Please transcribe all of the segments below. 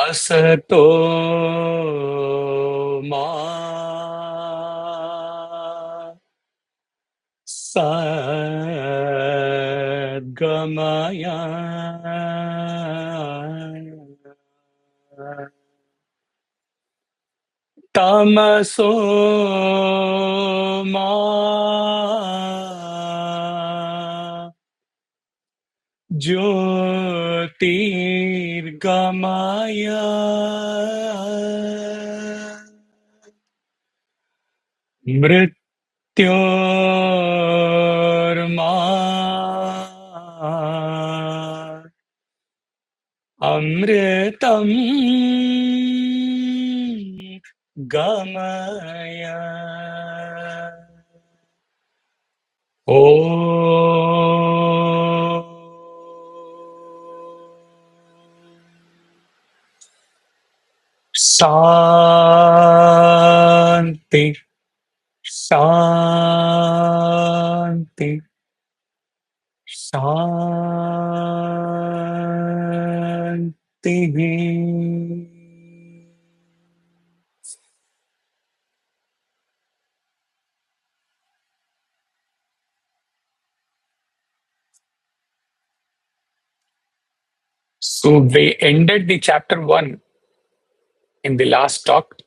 असतो मा सद्गमय तमसो मा ज्योतिर्गमय मृत्योर्मा अमृतं गमय ओ शांति शांति शांति। So we ended the chapter 1 in the last talk.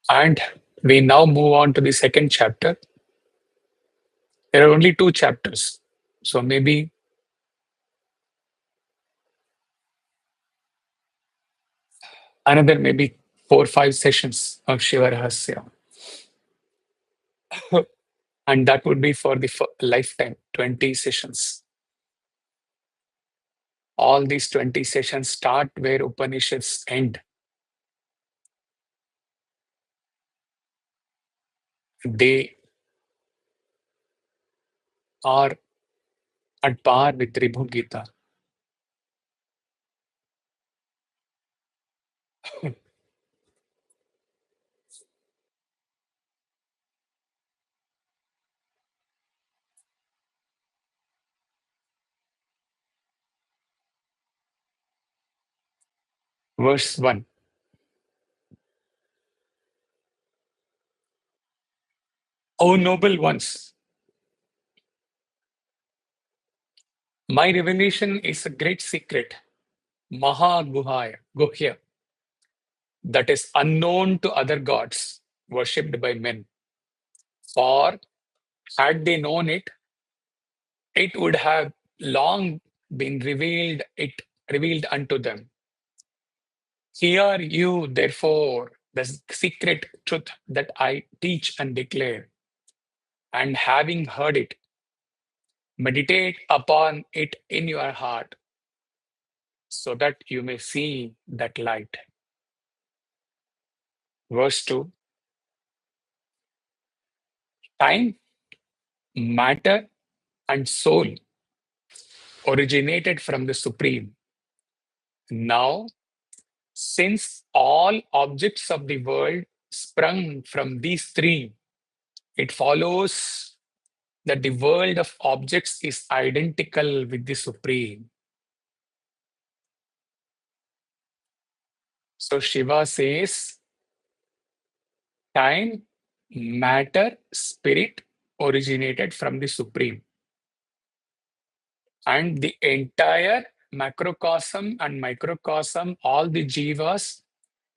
And we now move on to the second chapter. There are only 2 chapters. So maybe another maybe 4-5 sessions of Shiva Rahasya. And that would be for the lifetime, 20 sessions. All these 20 sessions start where Upanishads end. They are at par with Tribhu Gita. Verse 1. O noble ones, my revelation is a great secret, Maha Guhya, that is unknown to other gods, worshipped by men. For had they known it, it would have long been revealed unto them. Hear you, therefore, the secret truth that I teach and declare, and having heard it, meditate upon it in your heart, so that you may see that light. Verse 2. Time, matter, and soul originated from the Supreme. Now, since all objects of the world sprung from these 3, it follows that the world of objects is identical with the Supreme. So Shiva says, time, matter, spirit originated from the Supreme. And the entire macrocosm and microcosm, all the jivas,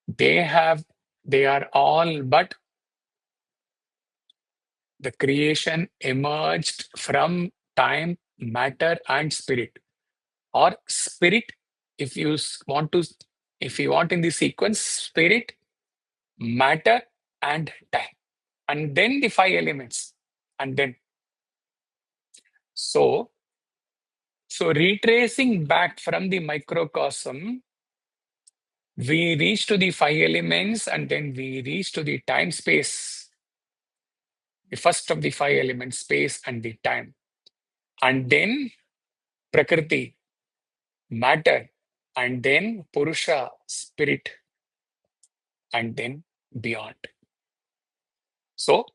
they are all but the creation emerged from time, matter, and spirit. Or spirit, if you want in the sequence, spirit, matter, and time. And then the 5 elements. And then so retracing back from the microcosm, we reach to the 5 elements, and then we reach to the time space. The first of the 5 elements, space and the time. And then Prakriti, matter, and then Purusha, spirit, and then beyond. So,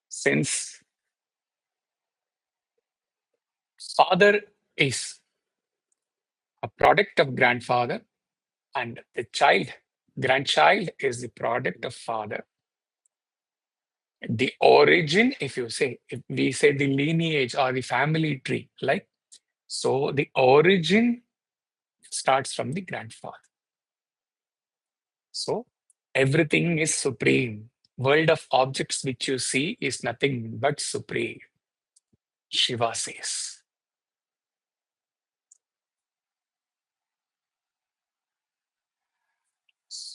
since Father is a product of grandfather, and the grandchild, is the product of father. The origin, if we say the lineage or the family tree, like, so the origin starts from the grandfather. So everything is supreme. World of objects which you see is nothing but supreme, Shiva says.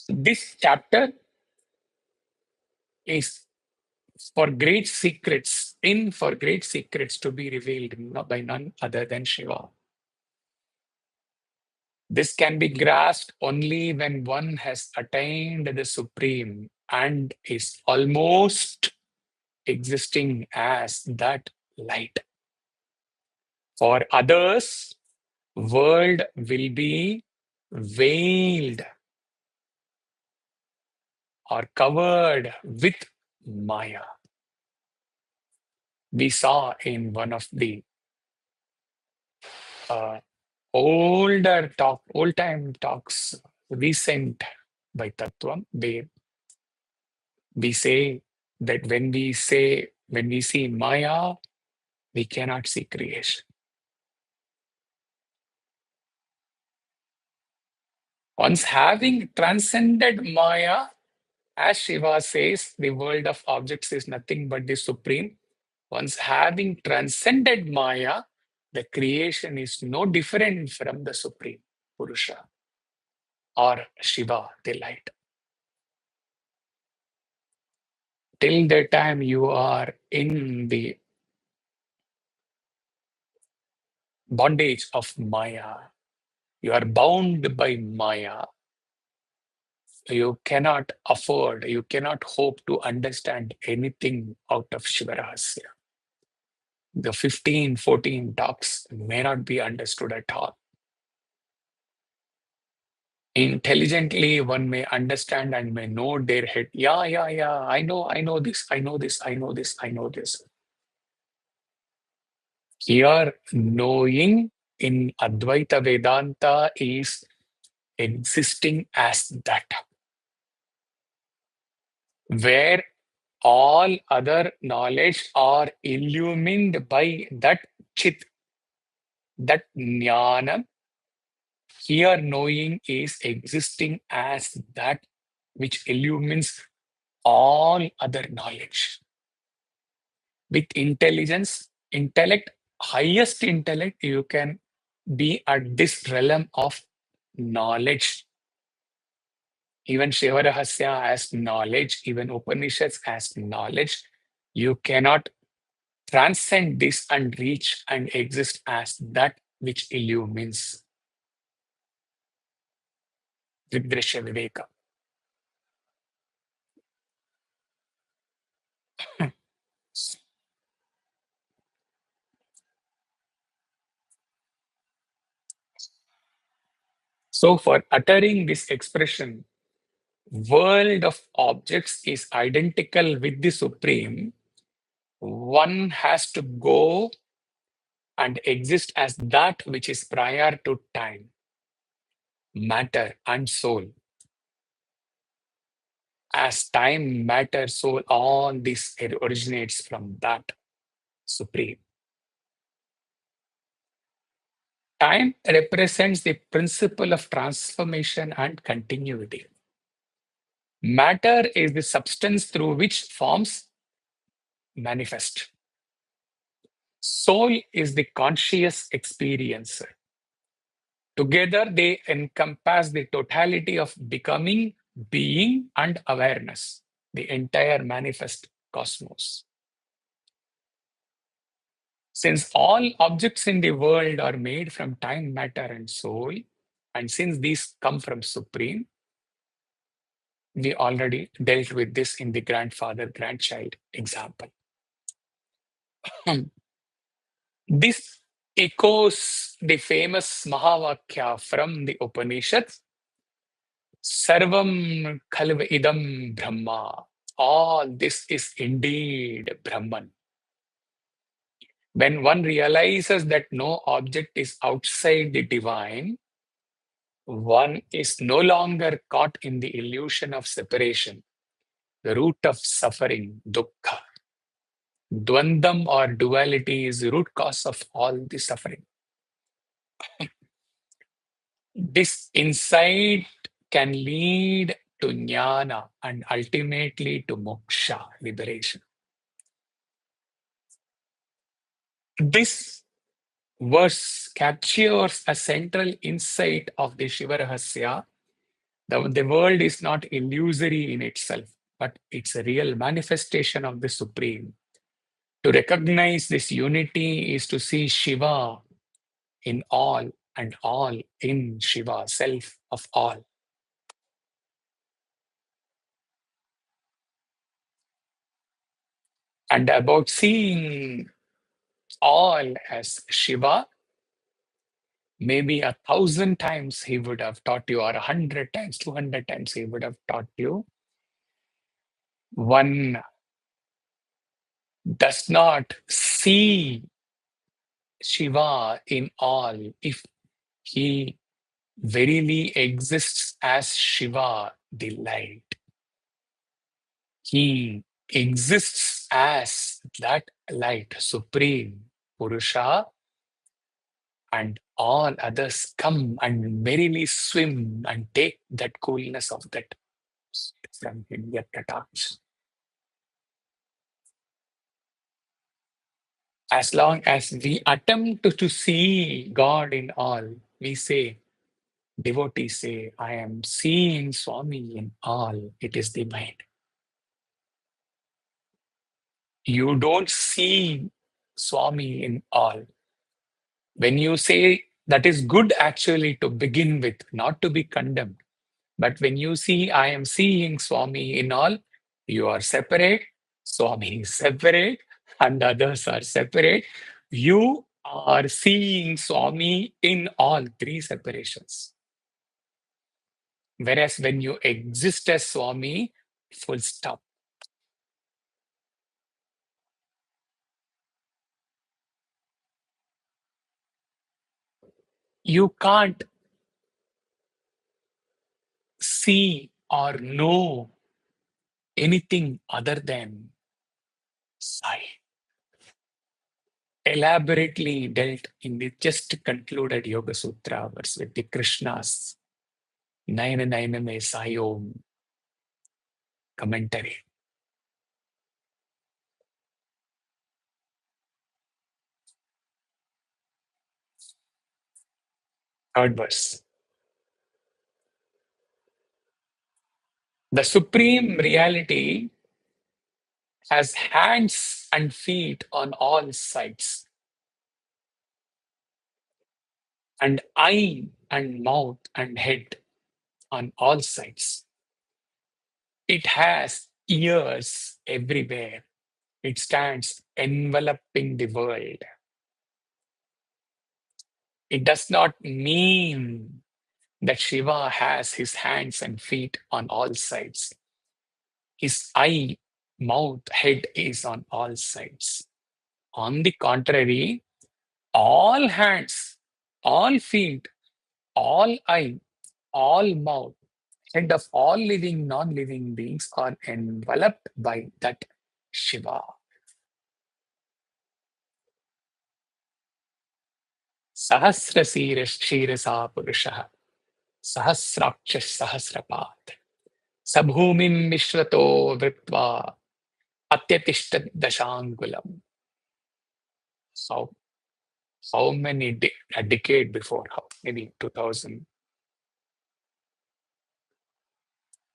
This chapter is for great secrets to be revealed by none other than Shiva. This can be grasped only when one has attained the supreme and is almost existing as that light. For others, world will be veiled or covered with Maya. We saw in one of the uh, old time talks, recent by Tattvam, we say that when we see Maya, we cannot see creation. Once having transcended Maya, as Shiva says, the world of objects is nothing but the supreme. Once having transcended Maya, the creation is no different from the supreme Purusha or Shiva, the light. Till the time you are in the bondage of Maya, you are bound by Maya, you cannot you cannot hope to understand anything out of Shiva Rahasya. The 14 talks may not be understood at all. Intelligently, one may understand and may know their head. Yeah, I know this, I know this, I know this, I know this. Here, knowing in Advaita Vedanta is existing as that, where all other knowledge are illumined by that chit, that jnana. Here, knowing is existing as that which illumines all other knowledge. With highest intellect, you can be at this realm of knowledge. Even Shiva Rahasya as knowledge, even Upanishads as knowledge. You cannot transcend this and reach and exist as that which illumines Vidrishya Viveka. So, for uttering this expression, world of objects is identical with the Supreme, one has to go and exist as that which is prior to time, matter, and soul. As time, matter, soul, all this originates from that Supreme. Time represents the principle of transformation and continuity. Matter is the substance through which forms manifest. Soul is the conscious experiencer. Together, they encompass the totality of becoming, being, and awareness, the entire manifest cosmos. Since all objects in the world are made from time, matter, and soul, and since these come from Supreme, we already dealt with this in the grandfather-grandchild example. This echoes the famous Mahavakya from the Upanishads, Sarvam Khalva Idam Brahma. All this is indeed Brahman. When one realizes that no object is outside the divine, one is no longer caught in the illusion of separation, the root of suffering, dukkha. Dvandam or duality is the root cause of all the suffering. This insight can lead to jnana and ultimately to moksha, liberation. This verse captures a central insight of the Shiva Rahasya. The world is not illusory in itself, but it's a real manifestation of the Supreme. To recognize this unity is to see Shiva in all and all in Shiva, self of all. And about seeing all as Shiva, maybe 1,000 times he would have taught you, or 100 times, 200 times he would have taught you. One does not see Shiva in all if he verily exists as Shiva, the light. He exists as that light, supreme Purusha, and all others come and merrily swim and take that coolness of that from him, get attached. As long as we attempt to see God in all, we say, devotees say, I am seeing Swami in all. It is the mind. You don't see Swami in all. When you say that is good actually to begin with, not to be condemned. But when you see, I am seeing Swami in all, you are separate, Swami is separate, and others are separate. You are seeing Swami in all three separations. Whereas when you exist as Swami, full stop. You can't see or know anything other than Sai. Elaborately dealt in the just concluded Yoga Sutra verse with the Krishna's Nayana Nayaname Sayom commentary. Third verse. The Supreme Reality has hands and feet on all sides, and eye and mouth and head on all sides. It has ears everywhere. It stands enveloping the world. It does not mean that Shiva has his hands and feet on all sides. His eye, mouth, head is on all sides. On the contrary, all hands, all feet, all eye, all mouth, head of all living, non-living beings are enveloped by that Shiva. Sahasra Shirasa Purusha, Sahasraksh Sahasrapat, Sabhumim Mishrato Vritva, Atyatishta Dashangulam. How, how many, a decade before, maybe 2000,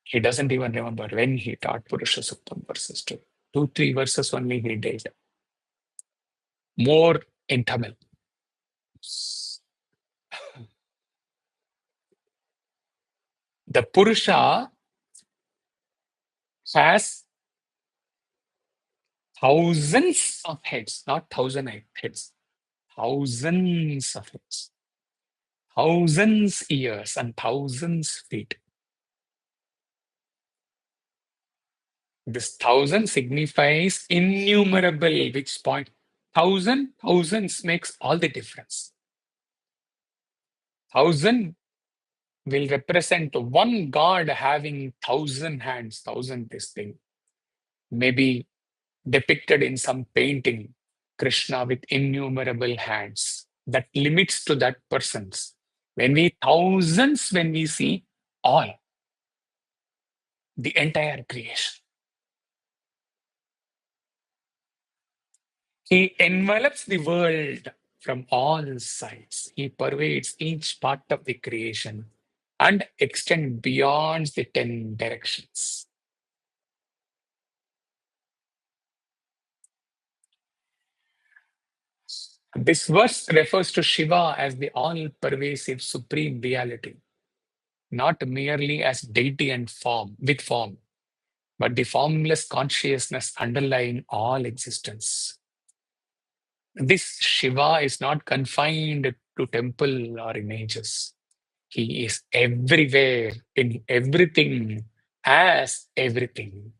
he doesn't even remember when he taught Purusha Suktam verses 2. 2, 3 verses only he did. More in Tamil. The Purusha has thousands of heads, not thousand heads, thousands of heads, thousands ears, and thousands feet. This thousand signifies innumerable, which point thousands makes all the difference. Thousand will represent one God having thousand hands, thousand this thing. Maybe depicted in some painting, Krishna with innumerable hands. That limits to that person's. When we thousands, when we see all, the entire creation. He envelops the world from all sides. He pervades each part of the creation and extends beyond the 10 directions. This verse refers to Shiva as the all-pervasive supreme reality, not merely as deity and form, with form, but the formless consciousness underlying all existence. This Shiva is not confined to temple or images. He is everywhere, in everything, as everything.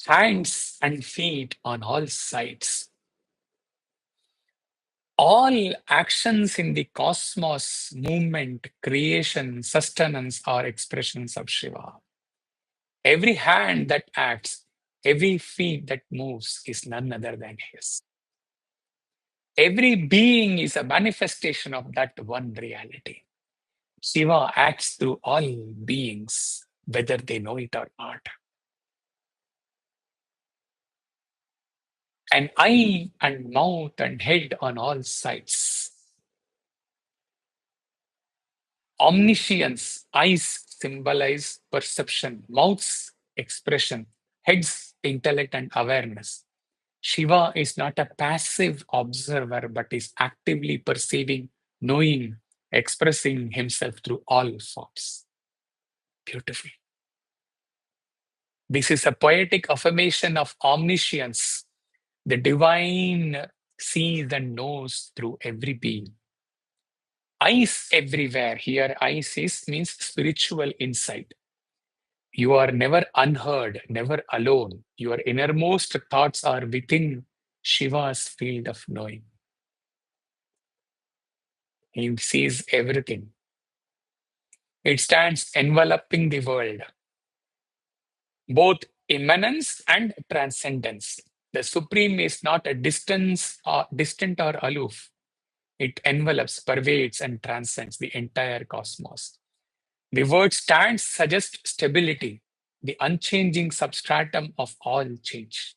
Hands and feet on all sides. All actions in the cosmos, movement, creation, sustenance are expressions of Shiva. Every hand that acts, every feet that moves is none other than his. Every being is a manifestation of that one reality. Shiva acts through all beings, whether they know it or not. An eye and mouth and head on all sides. Omniscience, eyes symbolize perception, mouths expression, heads intellect and awareness. Shiva is not a passive observer, but is actively perceiving, knowing, expressing himself through all forms. Beautiful. This is a poetic affirmation of omniscience. The divine sees and knows through every being. Eyes everywhere. Here, eyes is means spiritual insight. You are never unheard, never alone. Your innermost thoughts are within Shiva's field of knowing. He sees everything. It stands enveloping the world, both immanence and transcendence. The Supreme is not a distant or aloof. It envelops, pervades, and transcends the entire cosmos. The word stands suggests stability, the unchanging substratum of all change,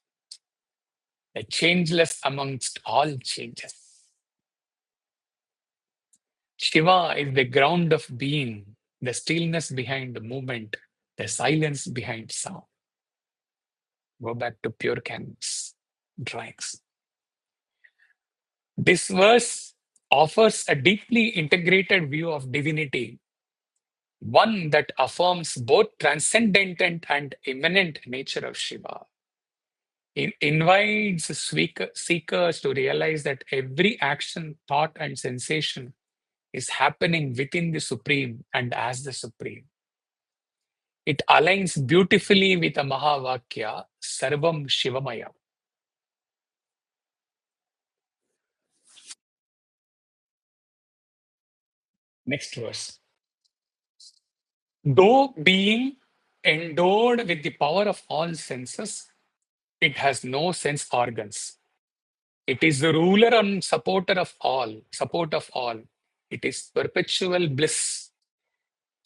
the changeless amongst all changes. Shiva is the ground of being, the stillness behind the movement, the silence behind sound. Go back to pure canvas drawings. This verse offers a deeply integrated view of divinity, one that affirms both transcendent and immanent nature of Shiva. It invites seekers to realize that every action, thought, and sensation is happening within the Supreme and as the Supreme. It aligns beautifully with the Mahavakya, Sarvam Shivamaya. Next verse. Though being endowed with the power of all senses, it has no sense organs. It is the ruler and supporter of all, support of all. It is perpetual bliss,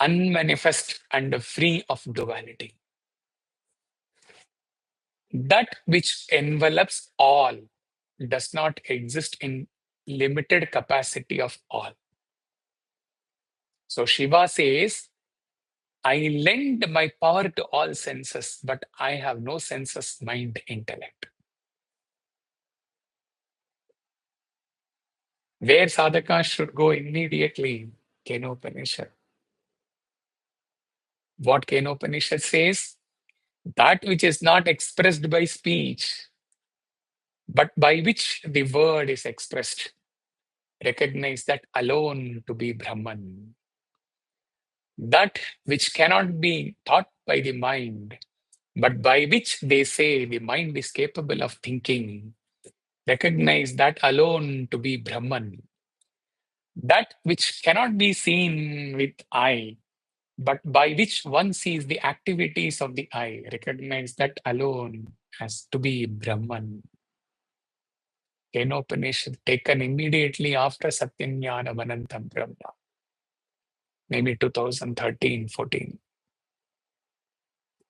unmanifest and free of duality. That which envelops all does not exist in limited capacity of all. So Shiva says, I lend my power to all senses, but I have no senses, mind, intellect. Where sadhaka should go immediately? Kenopanishad. What Kenopanishad says? That which is not expressed by speech, but by which the word is expressed. Recognize that alone to be Brahman. That which cannot be thought by the mind, but by which they say the mind is capable of thinking, recognize that alone to be Brahman. That which cannot be seen with eye, but by which one sees the activities of the eye, recognize that alone has to be Brahman. Kenopanishad taken immediately after Satyanyana Manantam Brahma, maybe 2013-14.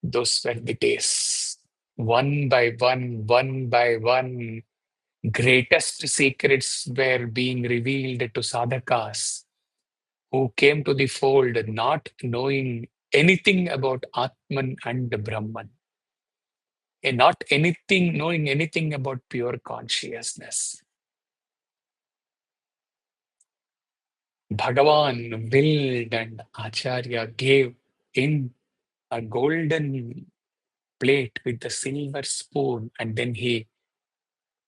Those were the days. One by one, greatest secrets were being revealed to sadhakas who came to the fold not knowing anything about Atman and Brahman, and not anything knowing anything about pure consciousness. Bhagavan willed and Acharya gave in a golden plate with the silver spoon, and then he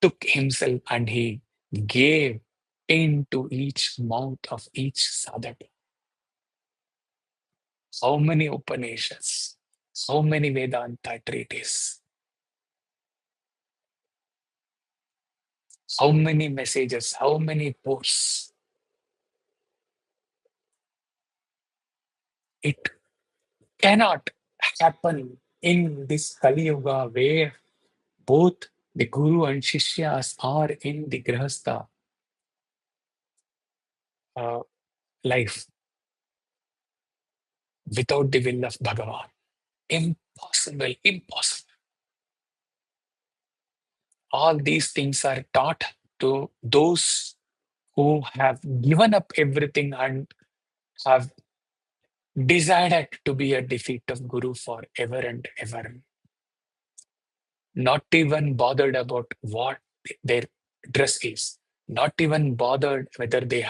took himself and he gave into each mouth of each sadhaka. How many Upanishads, how many Vedanta treatises, how many messages, how many posts. It cannot happen in this Kali Yuga where both the Guru and Shishyas are in the Grihastha uh, life without the will of Bhagavan. Impossible, impossible. All these things are taught to those who have given up everything and have decided to be a defeat of Guru forever and ever. Not even bothered about what their dress is, not even bothered whether they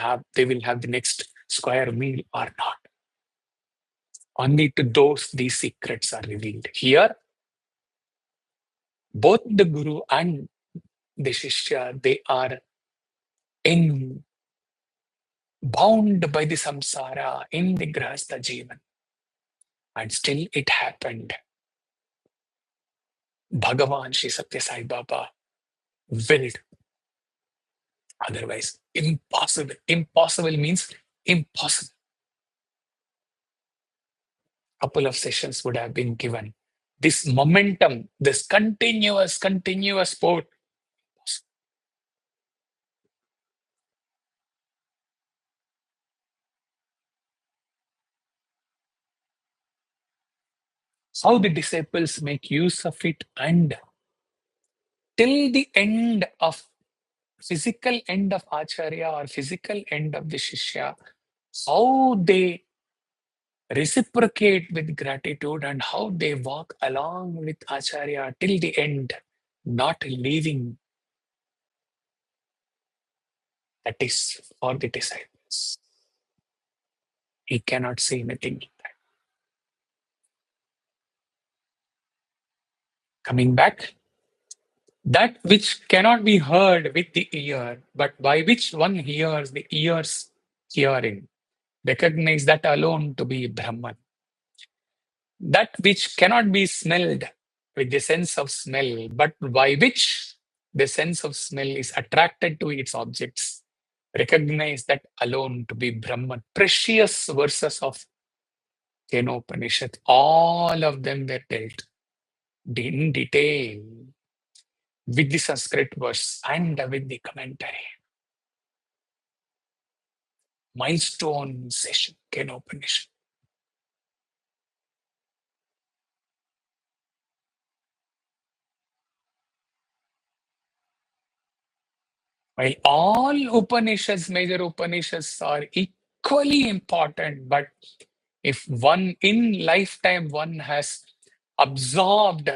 will have the next square meal or not. Only to those these secrets are revealed. Here, both the Guru and the Shishya, they are in bound by the samsara in the grahastha jivan. And still it happened. Bhagavan Sri Satya Sai Baba willed. Otherwise, impossible. Impossible means impossible. Couple of sessions would have been given. This momentum, this continuous sport. How the disciples make use of it, and till the end of physical end of Acharya or physical end of the Shishya, how they reciprocate with gratitude and how they walk along with Acharya till the end, not leaving. That is for the disciples. He cannot say anything. Coming back, that which cannot be heard with the ear, but by which one hears the ears hearing, recognize that alone to be Brahman. That which cannot be smelled with the sense of smell, but by which the sense of smell is attracted to its objects, recognize that alone to be Brahman. Precious verses of Kenopanishad, all of them were dealt in detail with the Sanskrit verse and with the commentary. Milestone session, Kenopanishad. While all Upanishads, major Upanishads are equally important, but if one in lifetime one has absorbed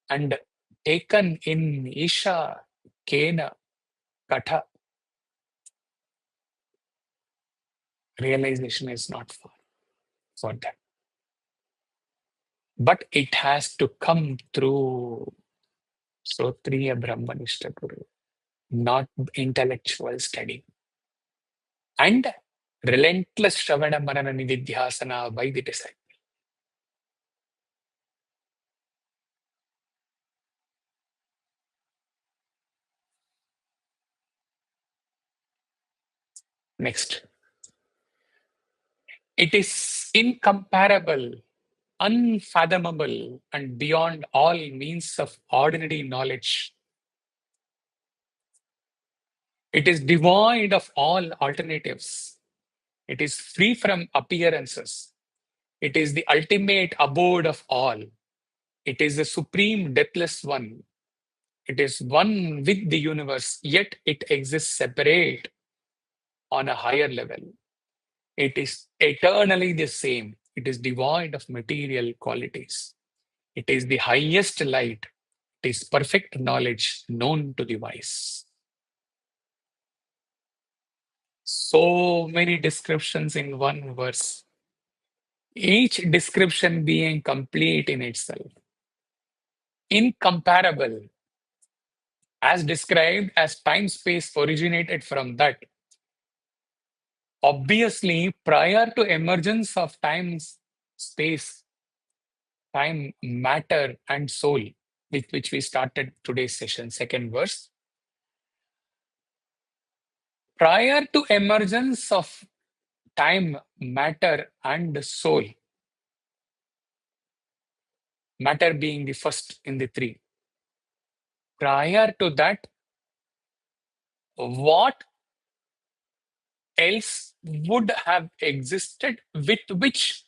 and taken in Isha, Kena, Katha, realization is not far for them. But it has to come through Sotriya Brahmanishta Guru, not intellectual study. And relentless Shravana Manana Nididhyasana by the disciple. Next, it is incomparable, unfathomable, and beyond all means of ordinary knowledge. It is devoid of all alternatives. It is free from appearances. It is the ultimate abode of all. It is the supreme deathless one. It is one with the universe, yet it exists separate on a higher level. It is eternally the same. It is devoid of material qualities. It is the highest light. It is perfect knowledge known to the wise. So many descriptions in one verse, each description being complete in itself. Incomparable, as described as time space originated from that. Obviously, prior to emergence of time, space, time, matter, and soul, with which we started today's session, second verse. Prior to emergence of time, matter, and soul, matter being the first in the three. Prior to that, what else would have existed with which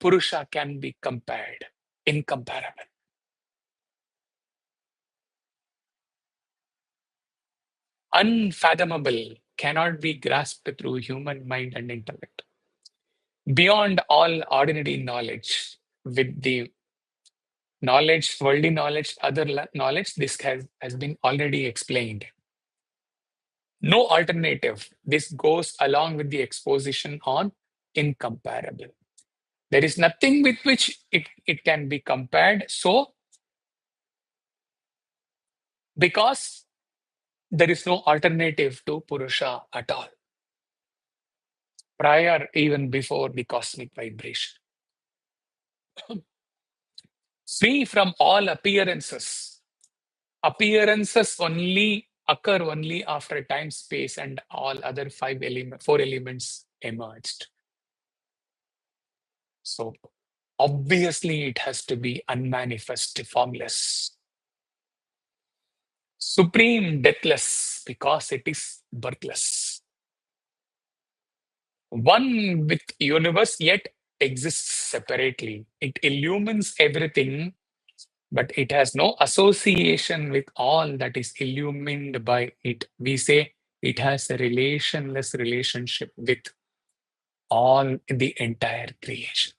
Purusha can be compared? Incomparable. Unfathomable, cannot be grasped through human mind and intellect. Beyond all ordinary knowledge, with the knowledge, worldly knowledge, other knowledge, this has been already explained. No alternative. This goes along with the exposition on incomparable. There is nothing with which it can be compared. So, because there is no alternative to Purusha at all, prior, even before the cosmic vibration. Free from all appearances. Appearances only occur only after time, space, and all other four elements emerged. So, obviously, it has to be unmanifest, formless. Supreme, deathless, because it is birthless. One with universe, yet exists separately. It illumines everything, but it has no association with all that is illumined by it. We say it has a relationless relationship with all the entire creation.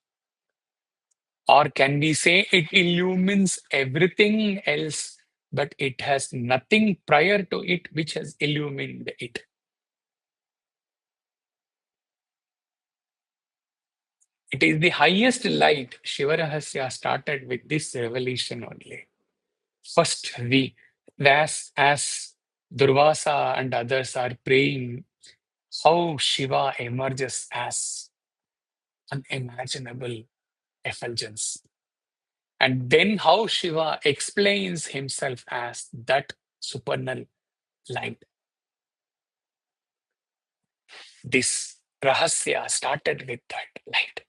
Or can we say it illumines everything else, but it has nothing prior to it which has illumined it? It is the highest light. Shiva Rahasya started with this revelation only. First, as Durvasa and others are praying, how Shiva emerges as unimaginable effulgence. And then how Shiva explains himself as that supernal light. This Rahasya started with that light.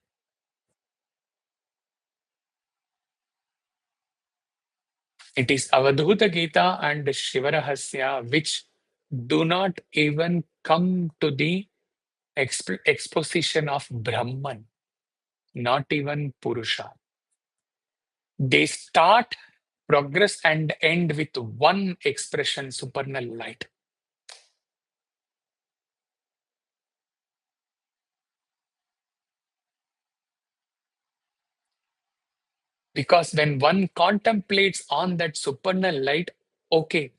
It is Avadhuta Gita and Shiva Rahasya which do not even come to the exposition of Brahman, not even Purusha. They start, progress, and end with one expression, supernal light. Because when one contemplates on that supernal light, okay,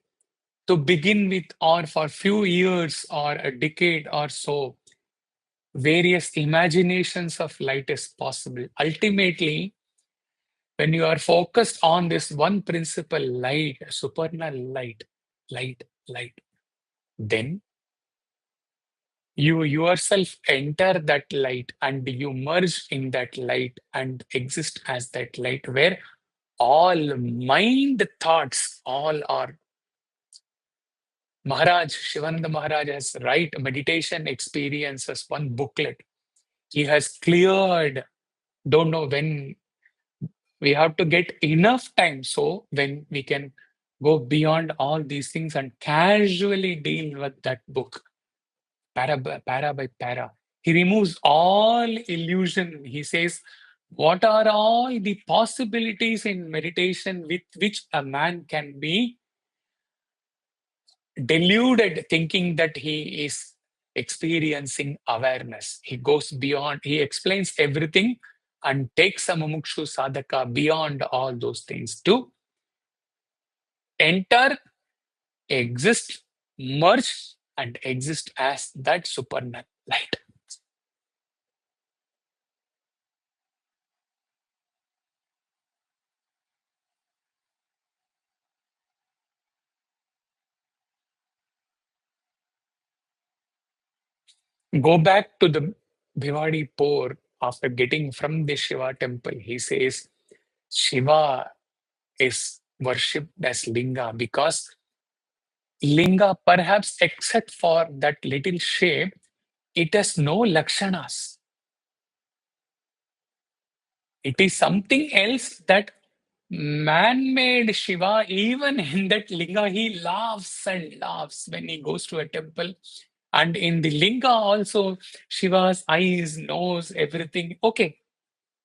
to begin with, or for few years or a decade or so, various imaginations of light is possible. Ultimately, when you are focused on this one principle, light, supernal light, light, then you yourself enter that light and you merge in that light and exist as that light, where all mind thoughts, all are Maharaj, Shivananda Maharaj has write meditation experiences, one booklet. He has cleared, don't know when we have to get enough time so when we can go beyond all these things and casually deal with that book, para by para. He removes all illusion. He says, what are all the possibilities in meditation with which a man can be deluded thinking that he is experiencing awareness. He goes beyond, he explains everything and takes a mumukshu sadhaka beyond all those things to enter, exist, merge, and exist as that supernal light. Go back to the Bhiwadi Por after getting from the Shiva temple. He says Shiva is worshipped as Linga because Linga, perhaps except for that little shape, it has no lakshanas. It is something else that man-made Shiva, even in that Linga, he laughs and laughs when he goes to a temple. And in the Linga also, Shiva's eyes, nose, everything. Okay,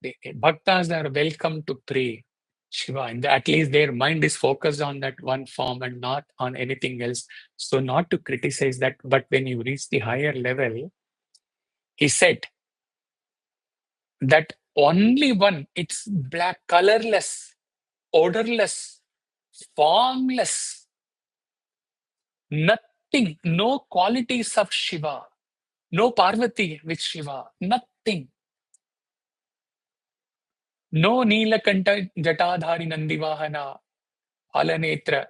the bhaktas are welcome to pray Shiva, and at least their mind is focused on that one form and not on anything else. So, not to criticize that, but when you reach the higher level, he said that only one, it's black, colorless, odorless, formless, nothing, no qualities of Shiva, no Parvati with Shiva, nothing. No Neelakanta Jatadhari Nandivahana, Alanetra,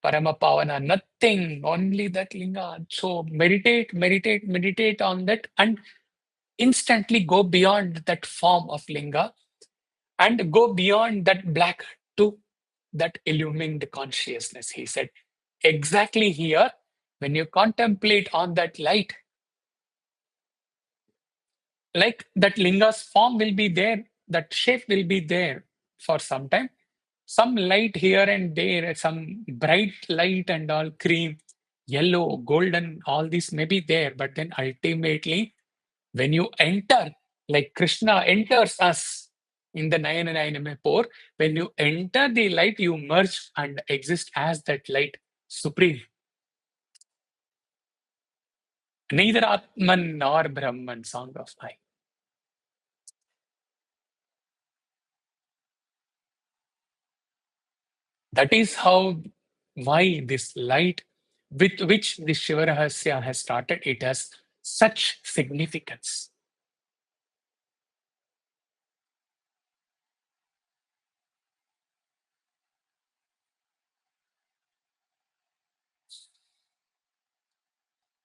Paramapavana, nothing, only that linga. So meditate, meditate, meditate on that and instantly go beyond that form of linga and go beyond that black to that illumined consciousness. He said, exactly here, when you contemplate on that light, like that linga's form will be there, that shape will be there for some time. Some light here and there, some bright light and all cream, yellow, golden, all this may be there. But then ultimately, when you enter, like Krishna enters us in the Nayana Nayaname Pour, when you enter the light, you merge and exist as that light supreme. Neither Atman nor Brahman, song of I. That is how, why this light with which the Shiva Rahasya has started, it has such significance.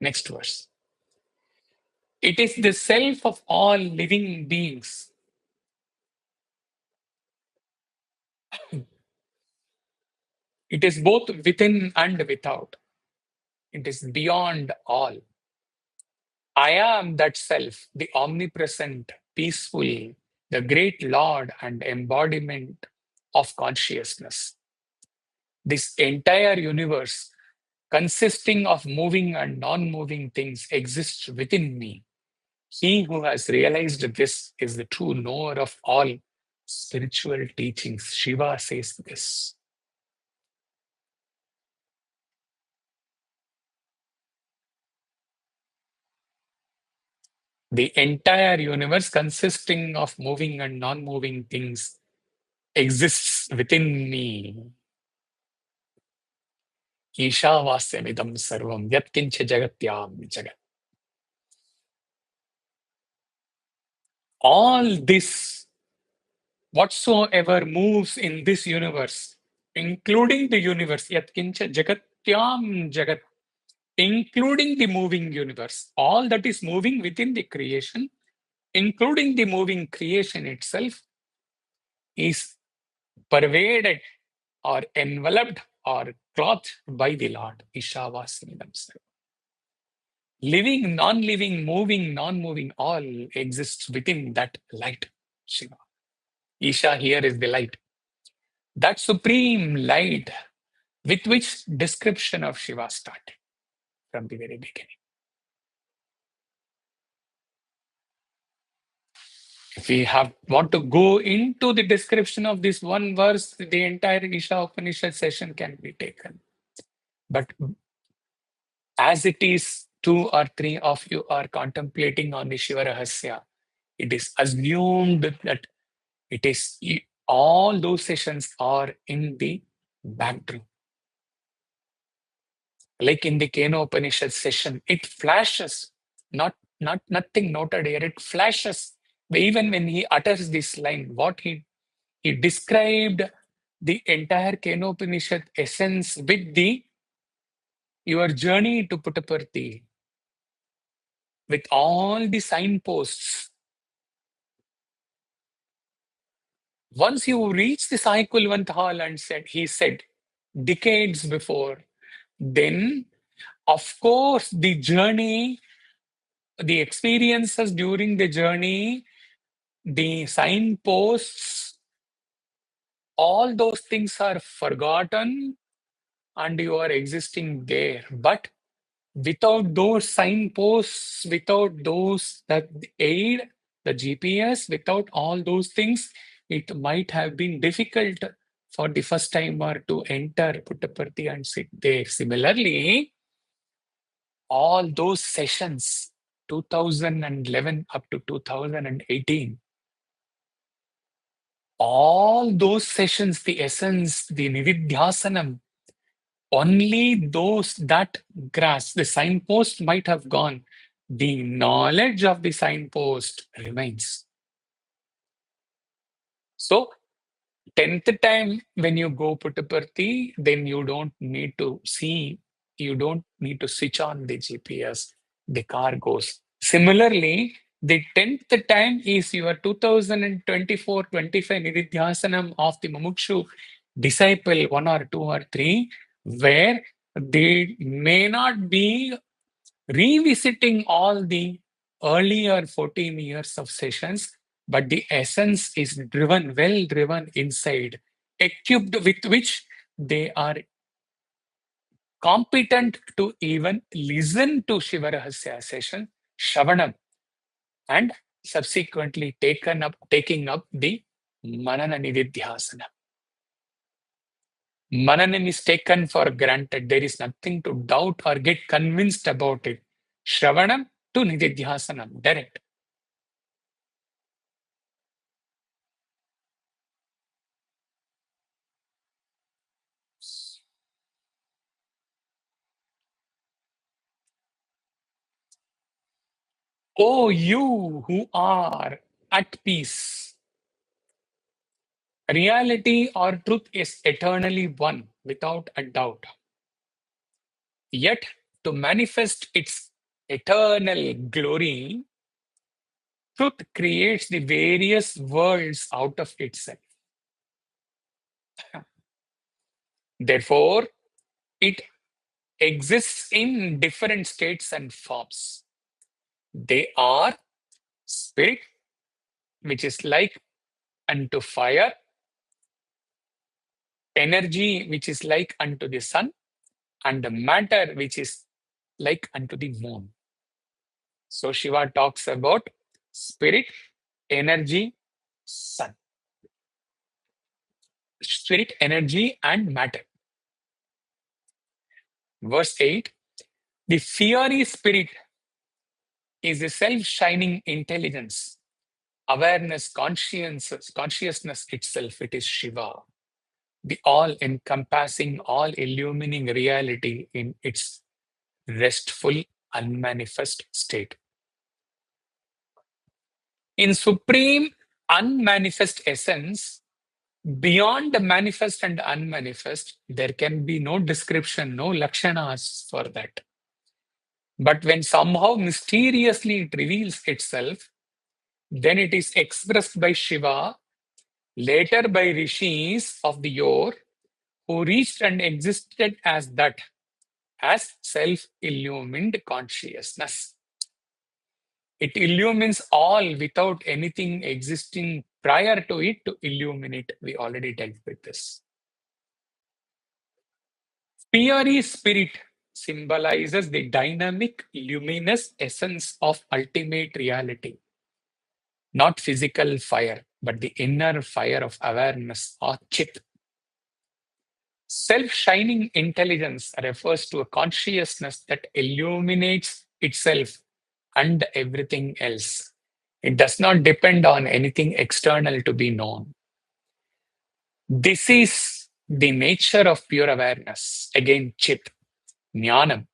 Next verse. It is the self of all living beings. It is both within and without. It is beyond all. I am that self, the omnipresent, peaceful, the great Lord and embodiment of consciousness. This entire universe, consisting of moving and non moving things, exists within me. He who has realized this is the true knower of all spiritual teachings. Shiva says this. The entire universe, consisting of moving and non moving things, exists within me. Ishavasyamidam sarvam yatkincha jagatyam jagat. All this, whatsoever moves in this universe, including the universe, yatkincha jagatyam jagat, including the moving universe, all that is moving within the creation, including the moving creation itself, is pervaded or enveloped or clothed by the Lord. Ishavasyanidam Sarvam. Living, non-living, moving, non-moving, all exists within that light, Shiva. Isha here is the light. That supreme light with which description of Shiva started from the very beginning. If we want to go into the description of this one verse, the entire Isha Upanishad session can be taken. But as it is, two or three of you are contemplating on the Shiva Rahasya, it is assumed that it is all those sessions are in the background. Like in the Kena Upanishad session, it flashes, nothing noted here, it flashes. Even when he utters this line, what he described the entire Kena Upanishad essence with your journey to Puttaparthi, with all the signposts. Once you reach the Sai Kulwant Hall and he said, decades before, then of course the journey, the experiences during the journey, the signposts, all those things are forgotten and you are existing there. But without those signposts, without those that aid, the GPS, without all those things, it might have been difficult for the first timer to enter Puttaparthi and sit there. Similarly, all those sessions, 2011 up to 2018, all those sessions, the essence, the Nividhyasanam, only those that grasp, the signpost might have gone. The knowledge of the signpost remains. So, 10th time when you go Puttaparthi, then you don't need to see, you don't need to switch on the GPS. The car goes. Similarly, the 10th time is your 2024-25 Nididhyasanam of the Mumukshu disciple, 1 or 2 or 3, where they may not be revisiting all the earlier 14 years of sessions, but the essence is driven, well driven inside, equipped with which they are competent to even listen to Shiva Rahasya session, Shravanam, and subsequently taking up the Manana Nididhyasana. Mananam is taken for granted. There is nothing to doubt or get convinced about it. Shravanam to Nididhyasanam, direct. Oh, you who are at peace. Reality or truth is eternally one, without a doubt. Yet, to manifest its eternal glory, truth creates the various worlds out of itself. Therefore, it exists in different states and forms. They are spirit, which is like unto fire, energy, which is like unto the sun, and the matter, which is like unto the moon. So Shiva talks about spirit, energy, sun. Spirit, energy, and matter. Verse 8, the fiery spirit is a self-shining intelligence, awareness, consciousness itself. It is Shiva, the all-encompassing, all-illumining reality in its restful, unmanifest state. In supreme, unmanifest essence, beyond the manifest and unmanifest, there can be no description, no lakshanas for that. But when somehow mysteriously it reveals itself, then it is expressed by Shiva, later by rishis of the yore, who reached and existed as that, as self-illumined consciousness. It illumines all without anything existing prior to it to illuminate. We already dealt with this. Fiery spirit symbolizes the dynamic, luminous essence of ultimate reality. Not physical fire, but the inner fire of awareness or chit. Self-shining intelligence refers to a consciousness that illuminates itself and everything else. It does not depend on anything external to be known. This is the nature of pure awareness. Again, chit, jnanam,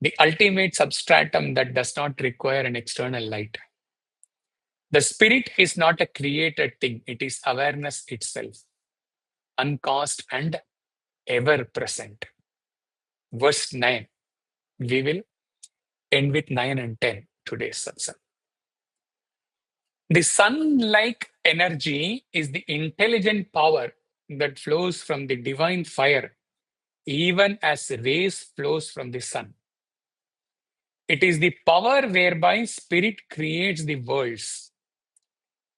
the ultimate substratum that does not require an external light. The spirit is not a created thing, it is awareness itself, uncaused and ever present. Verse 9. We will end with 9 and 10 today's satsang. The sun-like energy is the intelligent power that flows from the divine fire, even as rays flows from the sun. It is the power whereby spirit creates the worlds.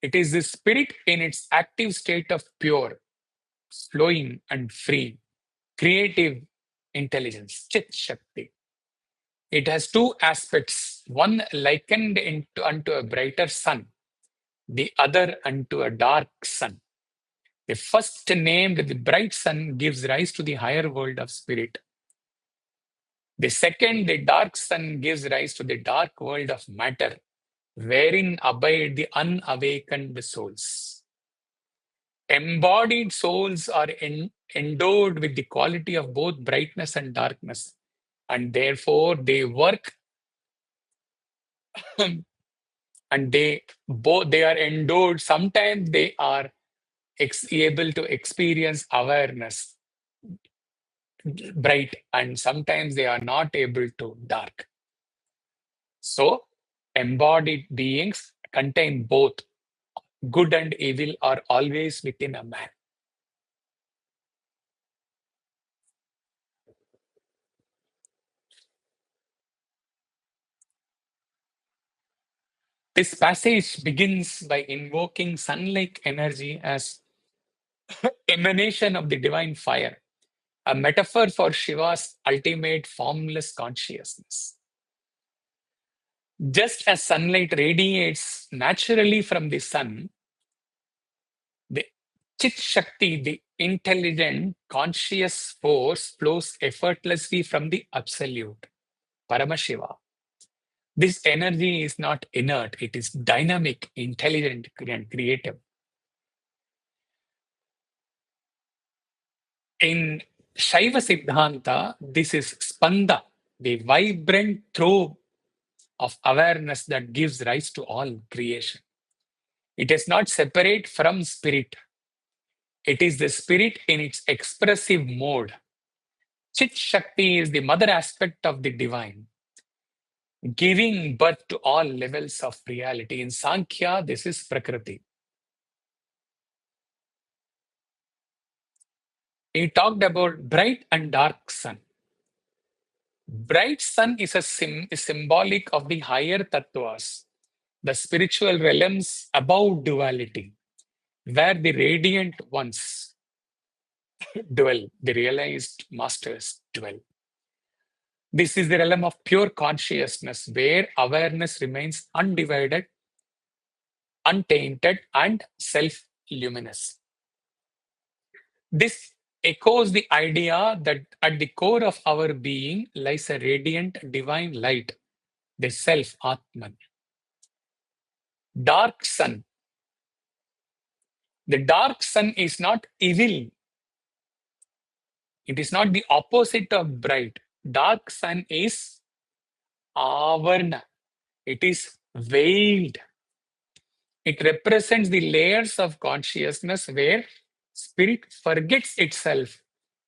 It is the spirit in its active state of pure, flowing and free, creative intelligence, Chit Shakti. It has two aspects, one likened unto a brighter sun, the other unto a dark sun. The first named, the bright sun, gives rise to the higher world of spirit. The second, the dark sun, gives rise to the dark world of matter, wherein abide the unawakened souls. Embodied souls are endowed with the quality of both brightness and darkness, and therefore they work and they are endowed. Sometimes they are able to experience awareness bright, and sometimes they are not able to dark. So embodied beings contain both. Good and evil are always within a man. This passage begins by invoking sun-like energy as emanation of the divine fire, a metaphor for Shiva's ultimate formless consciousness. Just as sunlight radiates naturally from the sun, the Chit Shakti, the intelligent, conscious force, flows effortlessly from the Absolute, Paramashiva. This energy is not inert, it is dynamic, intelligent, and creative. In Shiva Siddhanta, this is Spanda, the vibrant throb of awareness that gives rise to all creation. It is not separate from spirit. It is the spirit in its expressive mode. Chit Shakti is the mother aspect of the divine, giving birth to all levels of reality. In Sankhya, this is Prakriti. He talked about bright and dark sun. Bright sun is is symbolic of the higher tattvas, the spiritual realms above duality, where the radiant ones dwell, the realized masters dwell. This is the realm of pure consciousness, where awareness remains undivided, untainted, and self-luminous. This echoes the idea that at the core of our being lies a radiant divine light, the self, Atman. Dark sun. The dark sun is not evil. It is not the opposite of bright. Dark sun is avarna. It is veiled. It represents the layers of consciousness where spirit forgets itself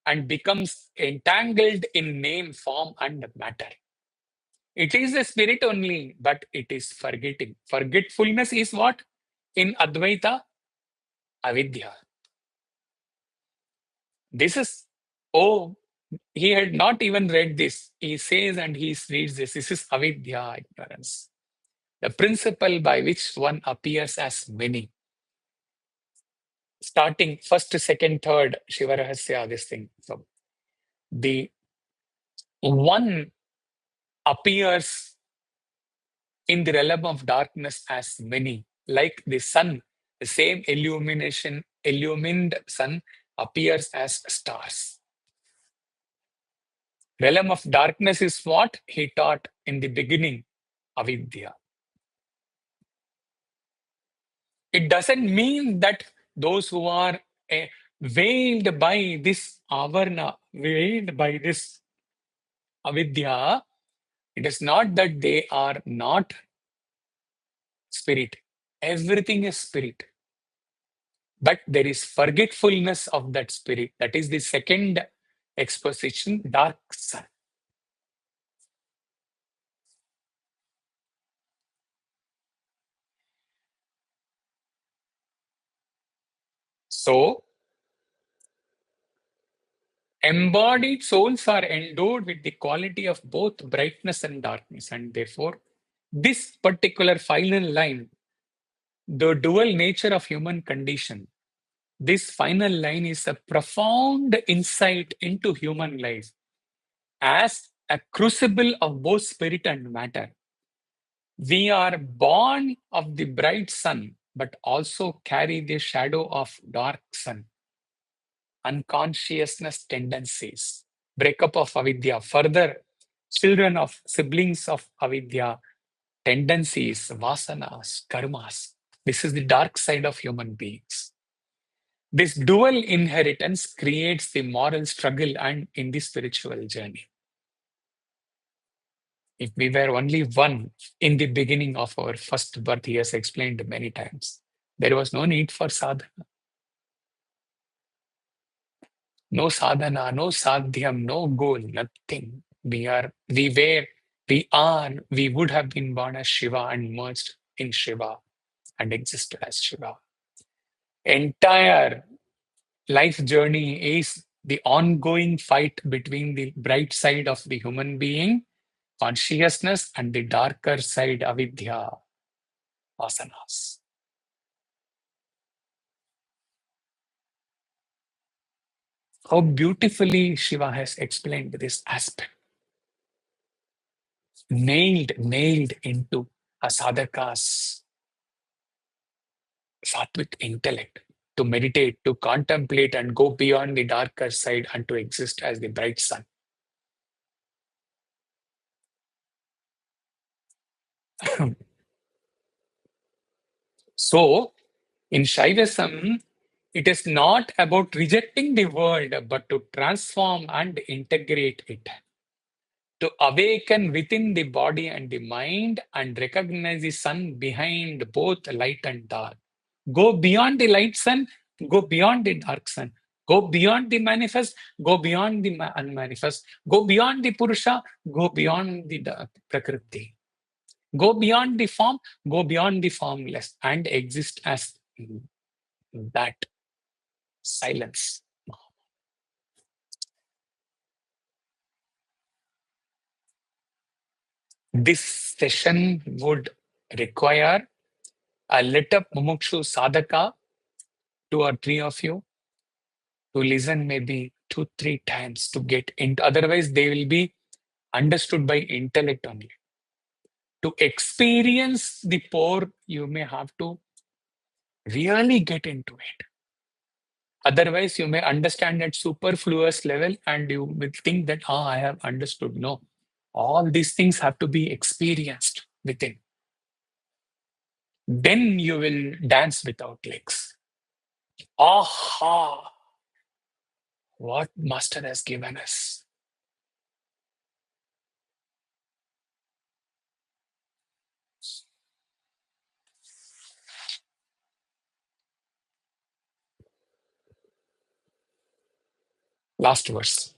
and becomes entangled in name, form, and matter. It is the spirit only, but it is forgetting. Forgetfulness is what? In Advaita, avidya. This is Oh, he had not even read this. He says and he reads this. This is avidya, ignorance. The principle by which one appears as many. Starting first, second, third, Shiva Rahasya, this thing. So the one appears in the realm of darkness as many, like the sun, the same illumined sun appears as stars. Realm of darkness is what he taught in the beginning, avidya. It doesn't mean that those who are veiled by this avarna, veiled by this avidya, it is not that they are not spirit. Everything is spirit. But there is forgetfulness of that spirit. That is the second exposition, dark sun. So, embodied souls are endowed with the quality of both brightness and darkness. And therefore, this particular final line, the dual nature of human condition, this final line is a profound insight into human life as a crucible of both spirit and matter. We are born of the bright sun, but also carry the shadow of dark sun, unconsciousness tendencies, breakup of avidya. Further, children of siblings of avidya, tendencies, vasanas, karmas. This is the dark side of human beings. This dual inheritance creates the moral struggle and in the spiritual journey. If we were only one in the beginning of our first birth, he has explained many times, there was no need for sadhana. No sadhana, no sadhyam, no goal, nothing. We would have been born as Shiva and merged in Shiva and existed as Shiva. Entire life journey is the ongoing fight between the bright side of the human being, consciousness, and the darker side, avidya, vasanas. How beautifully Shiva has explained this aspect. Nailed into a sadhaka's sattvic intellect to meditate, to contemplate, and go beyond the darker side and to exist as the bright sun. So, in Shaivism, it is not about rejecting the world, but to transform and integrate it, to awaken within the body and the mind and recognize the sun behind both light and dark. Go beyond the light sun, go beyond the dark sun. Go beyond the manifest, go beyond the unmanifest. Go beyond the Purusha, go beyond the Prakriti. Go beyond the form, go beyond the formless, and exist as that silence. This session would require a lit up mumukshu sadhaka, 2 or 3 of you, to listen maybe 2, 3 times to get into. Otherwise, they will be understood by intellect only. To experience the poor, you may have to really get into it. Otherwise, you may understand at superfluous level and you will think that, I have understood. No, all these things have to be experienced within. Then you will dance without legs. Aha! What Master has given us. Last verse.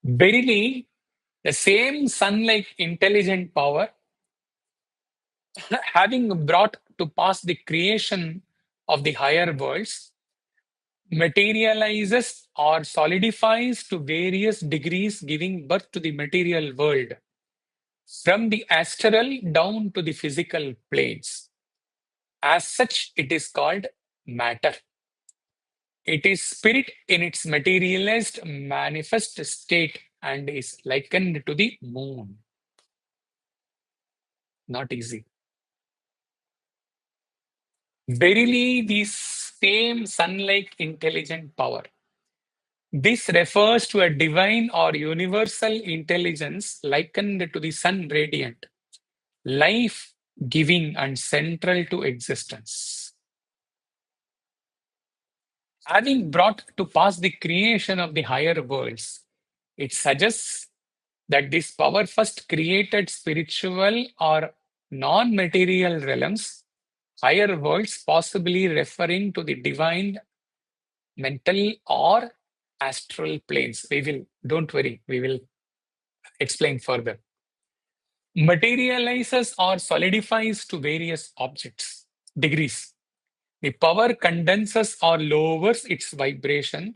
Verily, the same sun-like intelligent power, having brought to pass the creation of the higher worlds, materializes or solidifies to various degrees, giving birth to the material world, from the astral down to the physical planes. As such, it is called matter. It is spirit in its materialized manifest state and is likened to the moon. Not easy. Verily, the same sun-like intelligent power. This refers to a divine or universal intelligence likened to the sun radiant, life giving and central to existence. Having brought to pass the creation of the higher worlds, it suggests that this power first created spiritual or non material realms, higher worlds, possibly referring to the divine, mental, or astral planes. Don't worry, we will explain further. Materializes or solidifies to various objects, degrees. The power condenses or lowers its vibration,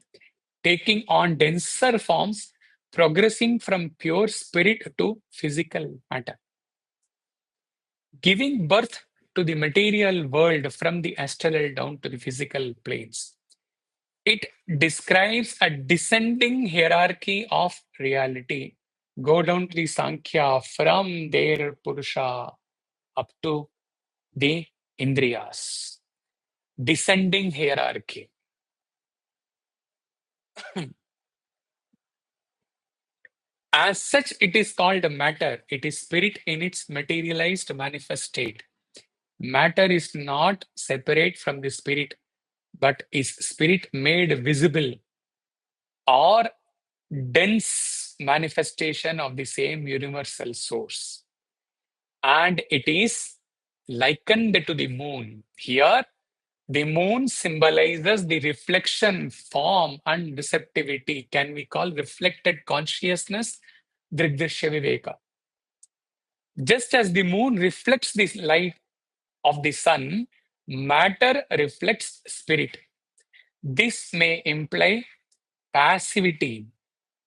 taking on denser forms, progressing from pure spirit to physical matter, giving birth to the material world from the astral down to the physical planes. It describes a descending hierarchy of reality. Go down to the Sankhya from their Purusha up to the Indriyas. Descending hierarchy. As such, it is called matter. It is spirit in its materialized manifest state. Matter is not separate from the spirit, but is spirit made visible or dense manifestation of the same universal source. And it is likened to the moon. Here, the moon symbolizes the reflection, form, and receptivity. Can we call reflected consciousness Dridrishya Viveka? Just as the moon reflects the light of the sun, matter reflects spirit. This may imply passivity,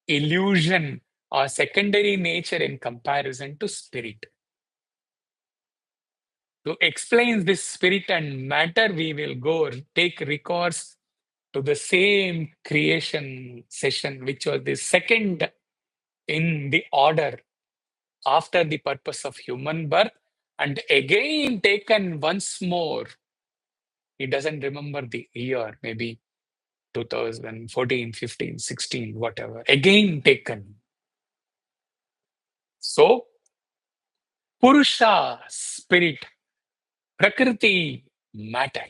illusion, or secondary nature in comparison to spirit. To explain this spirit and matter, we will take recourse to the same creation session, which was the second in the order after the purpose of human birth, and again taken once more. He doesn't remember the year, maybe 2014, 15, 16, whatever. Again taken. So, Purusha, spirit, Prakriti, matter,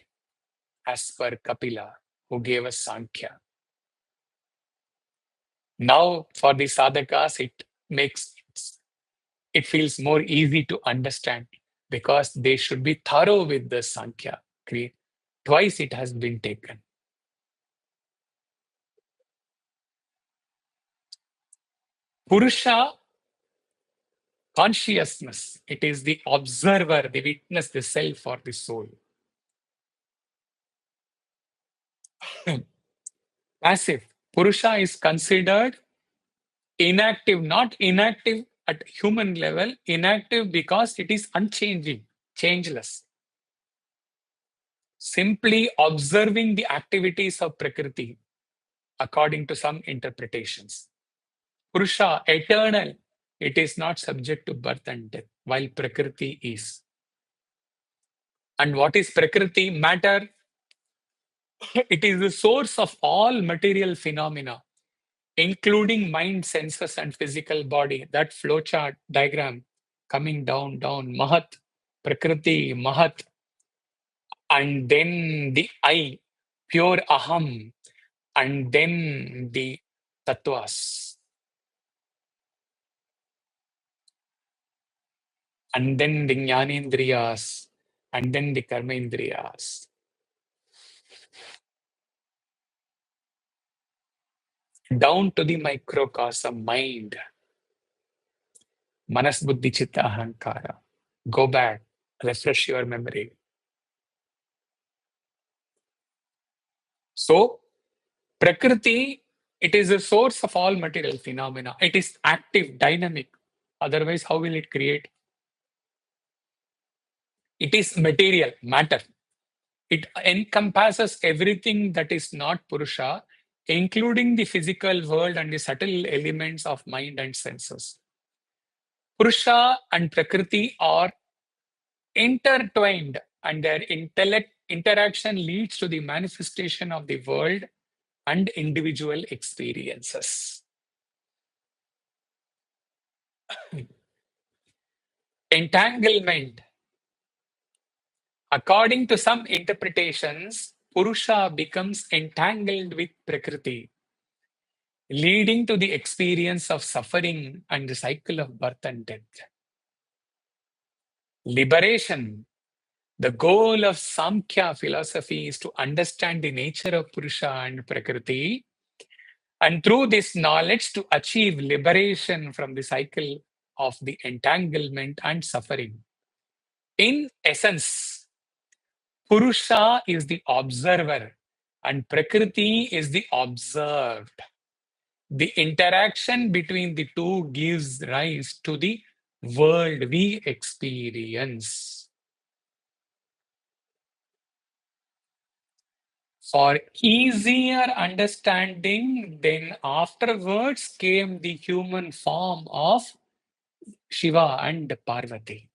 as per Kapila, who gave us Sankhya. Now, for the sadhakas, it feels more easy to understand because they should be thorough with the Sankhya. Twice it has been taken. Purusha, consciousness. It is the observer, the witness, the self, or the soul. Passive. Purusha is considered inactive, not inactive at human level, inactive because it is unchanging, changeless. Simply observing the activities of Prakriti according to some interpretations. Purusha, eternal. It is not subject to birth and death, while Prakriti is. And what is Prakriti? Matter. It is the source of all material phenomena, including mind, senses, and physical body. That flowchart diagram coming down, Mahat, Prakriti, Mahat, and then the I, pure Aham, and then the Tattvas, and then the Jnanendriyas, and then the Karmendriyas. Down to the microcosm, mind, Manas Buddhi Chitta Ahankara. Go back, refresh your memory. So, Prakriti, it is the source of all material phenomena. It is active, dynamic. Otherwise, how will it create? It is material, matter. It encompasses everything that is not Purusha, including the physical world and the subtle elements of mind and senses. Purusha and Prakriti are intertwined, and their intellect interaction leads to the manifestation of the world and individual experiences. Entanglement. According to some interpretations, Purusha becomes entangled with Prakriti, leading to the experience of suffering and the cycle of birth and death. Liberation. The goal of Samkhya philosophy is to understand the nature of Purusha and Prakriti, and through this knowledge to achieve liberation from the cycle of the entanglement and suffering. In essence, Purusha is the observer and Prakriti is the observed. The interaction between the two gives rise to the world we experience. For easier understanding, then afterwards came the human form of Shiva and Parvati,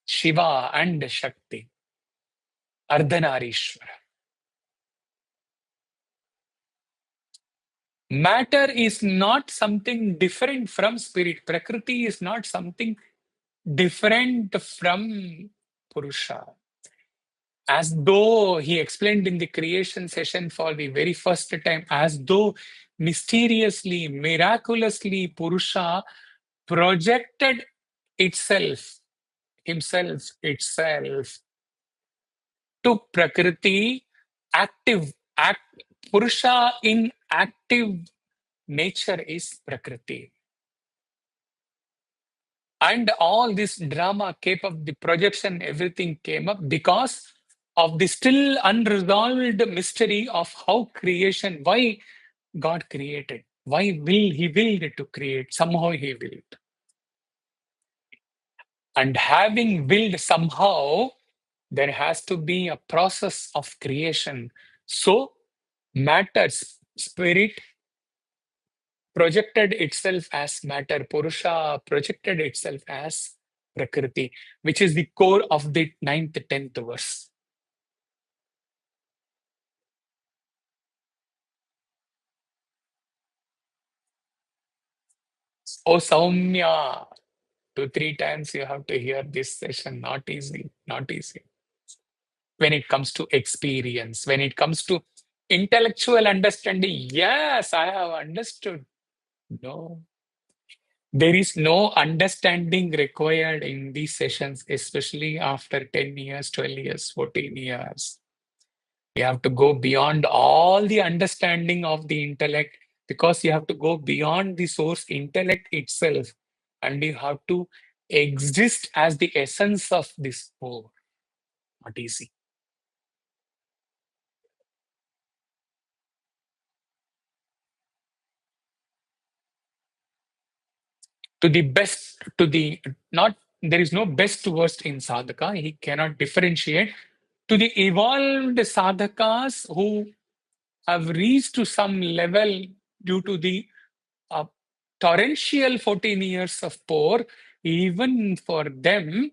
Shiva and Shakti, Ardhanarishwara. Matter is not something different from spirit. Prakriti is not something different from Purusha. As though he explained in the creation session for the very first time, as though mysteriously, miraculously, Purusha projected itself, itself to Prakriti, active, Purusha in active nature is Prakriti. And all this drama came up, the projection, everything came up because of the still unresolved mystery of how creation, why God created, why He willed to create, somehow He willed. And having willed somehow, there has to be a process of creation. So, matters, spirit projected itself as matter, Purusha projected itself as Prakriti, which is the core of the 9th, 10th verse. Oh, Saumya, 2, 3 times you have to hear this session. Not easy, not easy. When it comes to experience, when it comes to intellectual understanding, yes, I have understood. No, there is no understanding required in these sessions, especially after 10 years, 12 years, 14 years. You have to go beyond all the understanding of the intellect because you have to go beyond the source intellect itself and you have to exist as the essence of this whole. Not easy. To the best, to the not, there is no best worst in sadhaka. He cannot differentiate. To the evolved sadhakas who have reached to some level due to the uh, torrential 14 years of pour, even for them,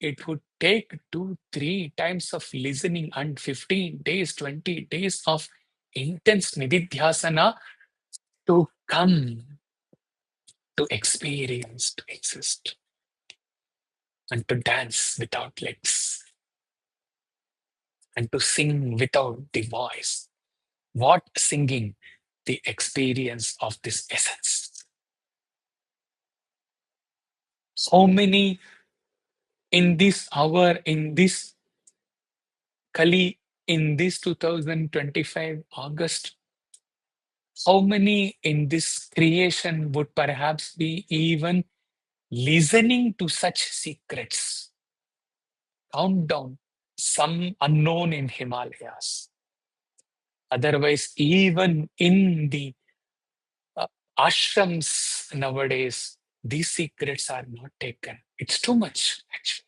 it would take 2, 3 times of listening and 15 days, 20 days of intense nididhyasana to come to experience, to exist, and to dance without legs, and to sing without the voice. What singing? The experience of this essence. So many in this hour, in this Kali, in this 2025 August, how many in this creation would perhaps be even listening to such secrets? Count down some unknown in Himalayas, Otherwise, even in the uh, ashrams nowadays, these secrets are not taken. It's too much, actually.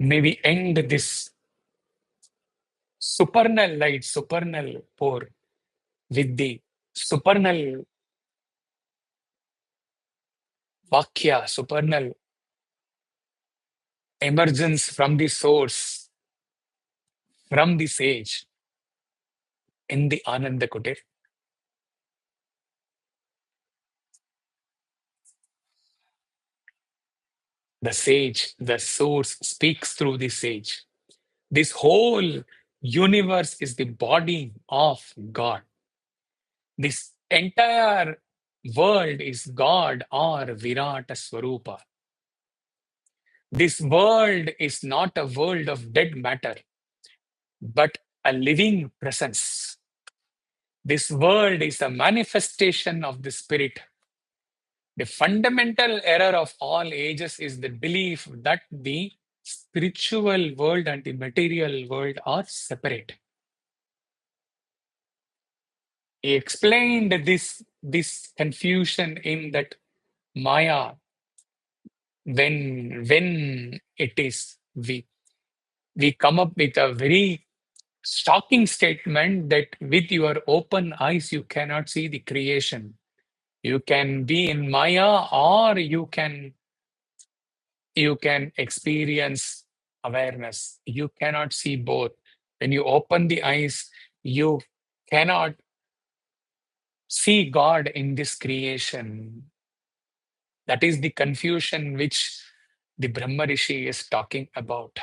May we end this supernal light, supernal pour with the supernal vakya, supernal emergence from the source, from the sage in the Ananda Kutir. The sage, the source speaks through the sage. This whole universe is the body of God. This entire world is God or Virata Swarupa. This world is not a world of dead matter, but a living presence. This world is a manifestation of the spirit. The fundamental error of all ages is the belief that the spiritual world and the material world are separate. He explained this confusion in that Maya, when it is we come up with a very shocking statement that with your open eyes you cannot see the creation. You can be in Maya, or you can experience awareness. You cannot see both. When you open the eyes, you cannot see God in this creation. That is the confusion which the Brahma Rishi is talking about.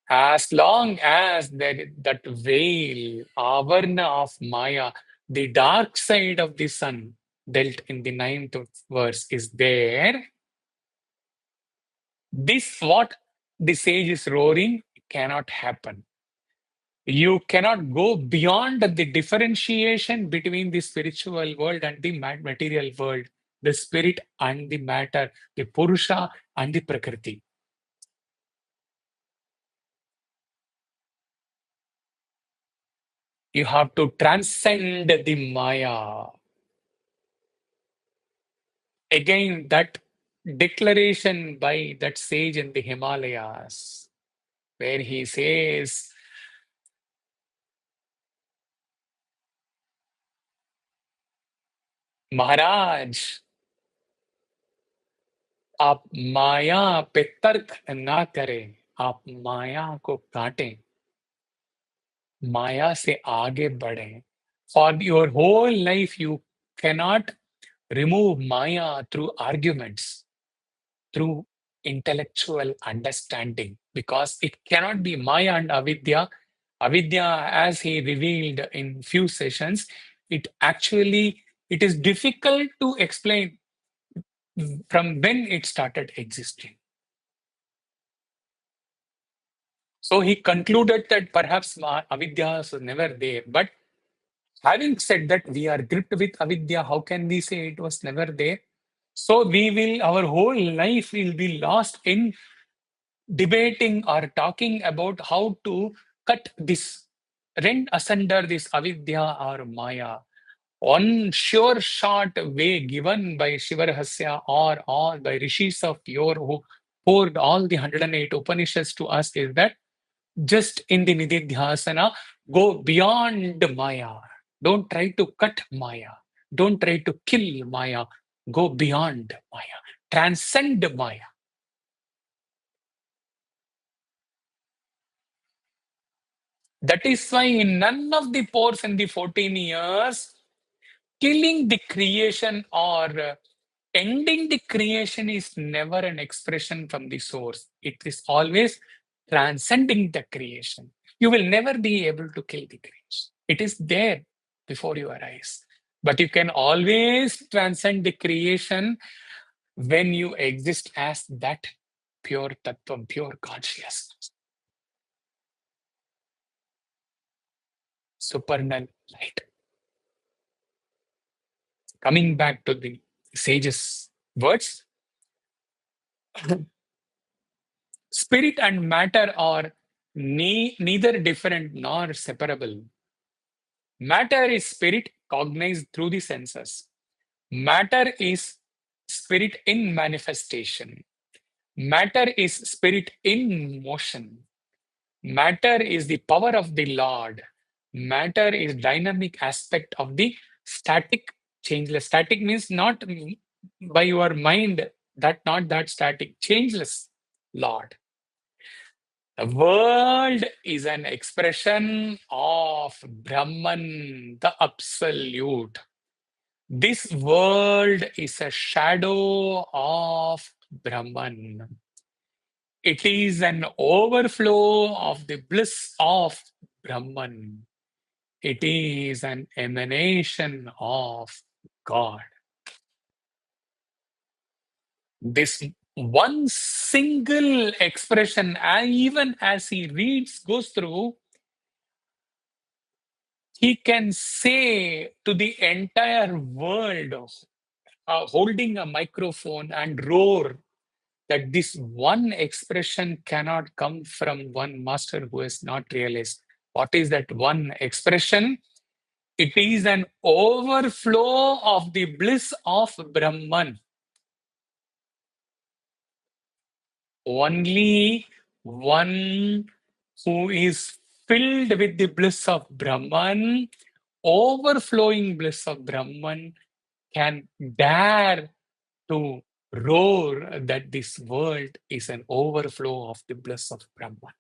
As long as that veil, avarna of Maya, the dark side of the sun, dealt in the ninth verse, is there, this what the sage is roaring cannot happen. You cannot go beyond the differentiation between the spiritual world and the material world, the spirit and the matter, the Purusha and the Prakriti. You have to transcend the Maya. Again, that declaration by that sage in the Himalayas, where he says, महाराज आप माया पे तर्क ना करें, आप माया को काटें, माया से आगे बढ़ें. For your whole life, you cannot remove Maya through arguments, through intellectual understanding, because it cannot be Maya and Avidya. Avidya, as he revealed in few sessions, it is difficult to explain from when it started existing. So he concluded that perhaps Avidya was never there. But having said that, we are gripped with Avidya. How can we say it was never there? So our whole life will be lost in debating or talking about how to cut this, rend asunder this Avidya or Maya. One sure short way given by Shiva Rahasya or all by rishis of yore who poured all the 108 Upanishads to us is that just in the Nididhyasana, go beyond Maya. Don't try to cut Maya. Don't try to kill Maya. Go beyond Maya. Transcend Maya. That is why in none of the pores in the 14 years, killing the creation or ending the creation is never an expression from the source. It is always transcending the creation. You will never be able to kill the creation. It is there before your eyes. But you can always transcend the creation when you exist as that pure tattva, pure consciousness, supernal light. Coming back to the sage's words, Spirit and matter are neither different nor separable. Matter is spirit cognized through the senses. Matter is spirit in manifestation. Matter is spirit in motion. Matter is the power of the Lord. Matter is dynamic aspect of the static, changeless. Static means not by your mind, that not that static, changeless Lord. The world is an expression of Brahman, the absolute. This world is a shadow of Brahman. It is an overflow of the bliss of Brahman. It is an emanation of God. This one single expression, even as he reads, goes through, he can say to the entire world, holding a microphone and roar that this one expression cannot come from one master who has not realized. What is that one expression? It is an overflow of the bliss of Brahman. Only one who is filled with the bliss of Brahman, overflowing bliss of Brahman, can dare to roar that this world is an overflow of the bliss of Brahman.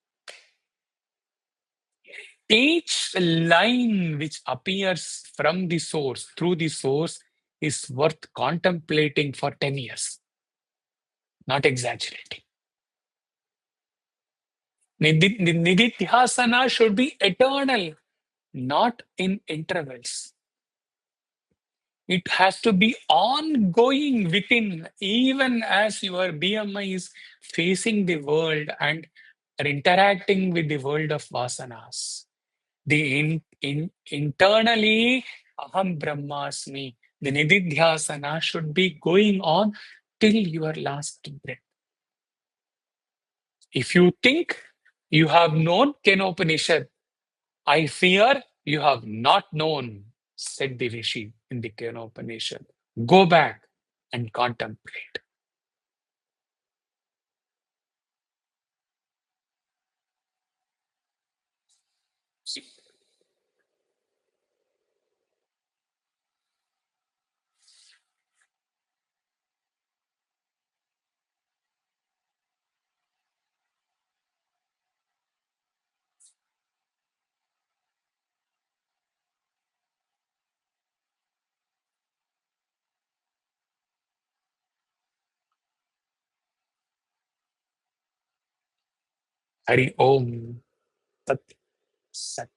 Each line which appears from the source, through the source, is worth contemplating for 10 years, not exaggerating. Nididhyasana should be eternal, not in intervals. It has to be ongoing within, even as your BMI is facing the world and are interacting with the world of vasanas. Internally, Aham Brahmasmi, the Nididhyasana should be going on till your last breath. If you think you have known Kenopanishad, I fear you have not known, said the Rishi in the Kenopanishad. Go back and contemplate. Hari Om Tat Sat.